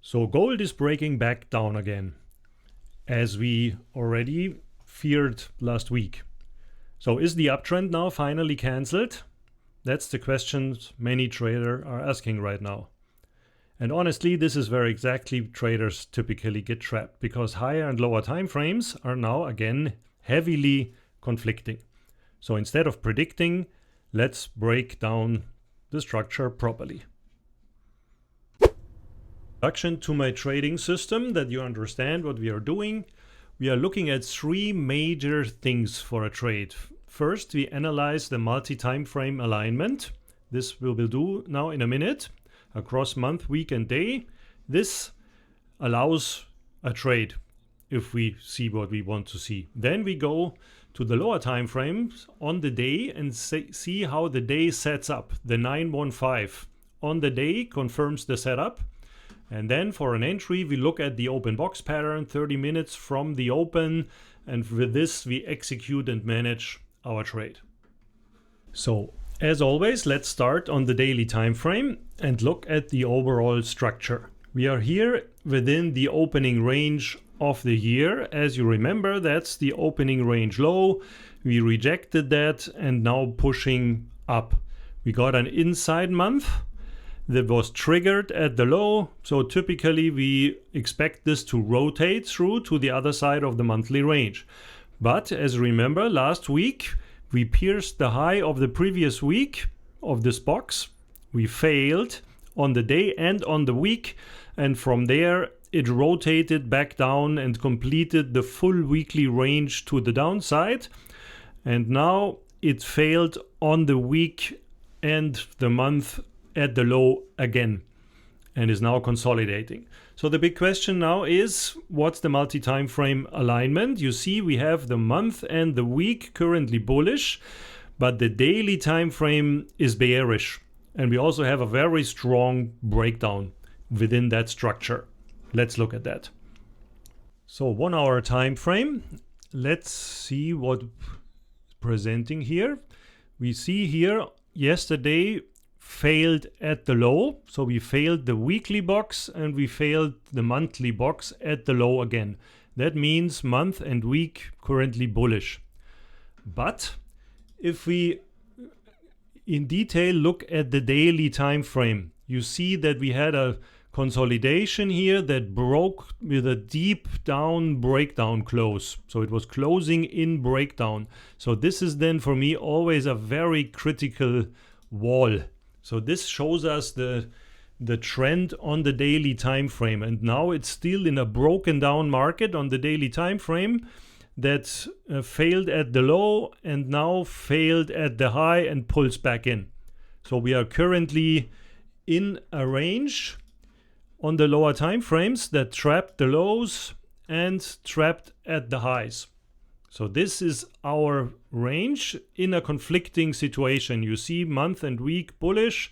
So gold is breaking back down again, as we already feared last week. So is the uptrend now finally cancelled? That's the question many traders are asking right now. And honestly, this is where exactly traders typically get trapped, because higher and lower time frames are now again heavily conflicting. So instead of predicting, let's break down the structure properly. Introduction to my trading system, that you understand what we are doing. We are looking at three major things for a trade. First, we analyze the multi-time frame alignment. This we will do now in a minute, across month, week, and day. This allows a trade if we see what we want to see. Then we go to the lower time frames on the day and see how the day sets up. The 915 on the day confirms the setup. And then for an entry, we look at the open box pattern 30 minutes from the open, and with this we execute and manage our trade. So as always, let's start on the daily time frame and look at the overall structure. We are here within the opening range of the year. As you remember, that's the opening range low. We rejected that and now pushing up. We got an inside month that was triggered at the low. So typically we expect this to rotate through to the other side of the monthly range. But as you remember, last week we pierced the high of the previous week of this box. We failed on the day and on the week, and from there it rotated back down and completed the full weekly range to the downside. And now it failed on the week and the month at the low again, and is now consolidating. So the big question now is, what's the multi-time frame alignment? You see we have the month and the week currently bullish, but the daily time frame is bearish, and we also have a very strong breakdown within that structure. Let's look at that. So 1 hour time frame. Let's see what presenting here. We see here yesterday failed at the low, so we failed the weekly box and we failed the monthly box at the low again. That means month and week currently bullish. But if we in detail look at the daily time frame, you see that we had a consolidation here that broke with a deep down breakdown close. So it was closing in breakdown. So this is then for me always a very critical wall. So this shows us the trend on the daily time frame, and now it's still in a broken down market on the daily time frame that failed at the low and now failed at the high and pulls back in. So we are currently in a range on the lower time frames that trapped the lows and trapped at the highs. So this is our range in a conflicting situation. You see month and week bullish,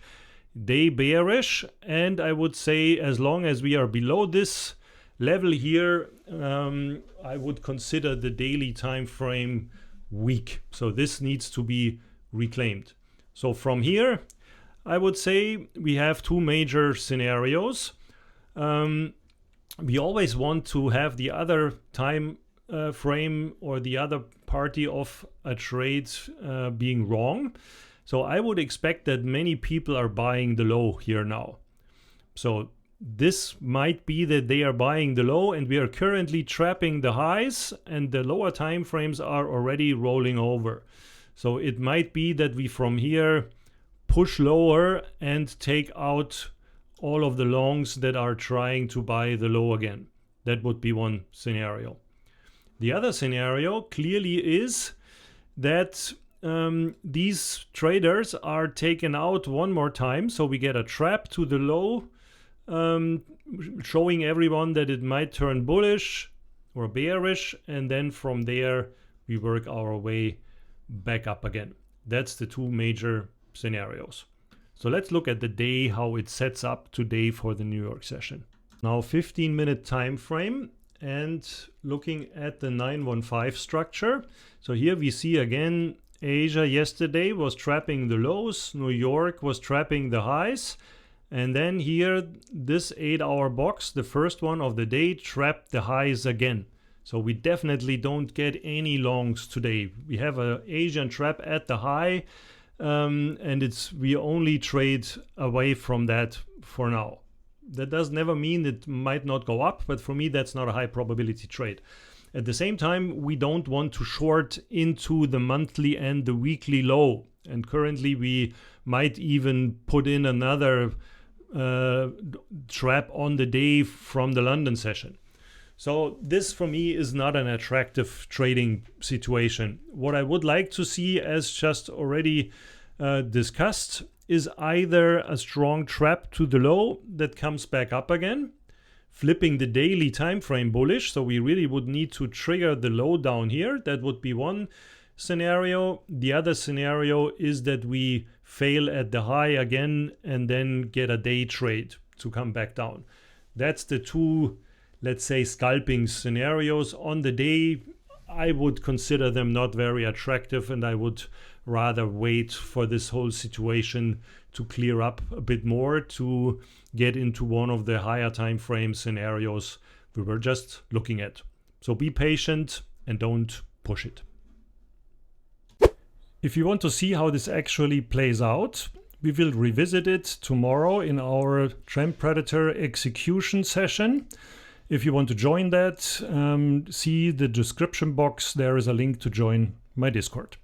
day bearish, and I would say as long as we are below this level here, I would consider the daily time frame weak. So this needs to be reclaimed. So from here, I would say we have two major scenarios. We always want to have the other time frame or the other party of a trade being wrong. So I would expect that many people are buying the low here now. So this might be that they are buying the low and we are currently trapping the highs and the lower time frames are already rolling over. So it might be that we from here push lower and take out all of the longs that are trying to buy the low again. That would be one scenario. The other scenario clearly is that these traders are taken out one more time. So we get a trap to the low, showing everyone that it might turn bullish or bearish. And then from there, we work our way back up again. That's the two major scenarios. So let's look at the day, how it sets up today for the New York session. Now 15-minute time frame. And looking at the 915 structure, so here we see again Asia yesterday was trapping the lows, New York was trapping the highs, And then here, this 8-hour box, the first one of the day, trapped the highs again. So we definitely don't get any longs today. We have an Asian trap at the high, and we only trade away from that for now. That does never mean it might not go up, but for me that's not a high probability trade. At the same time, we don't want to short into the monthly and the weekly low. And currently we might even put in another trap on the day from the London session. So this for me is not an attractive trading situation. What I would like to see, as just already discussed, is either a strong trap to the low that comes back up again, flipping the daily time frame bullish. So we really would need to trigger the low down here. That would be one scenario. The other scenario is that we fail at the high again and then get a day trade to come back down. That's the two, let's say, scalping scenarios. On the day, I would consider them not very attractive, and I would rather wait for this whole situation to clear up a bit more to get into one of the higher time frame scenarios we were just looking at. So be patient and don't push it. If you want to see how this actually plays out, we will revisit it tomorrow in our Trend Predator execution session. If you want to join that, see the description box. There is a link to join my Discord.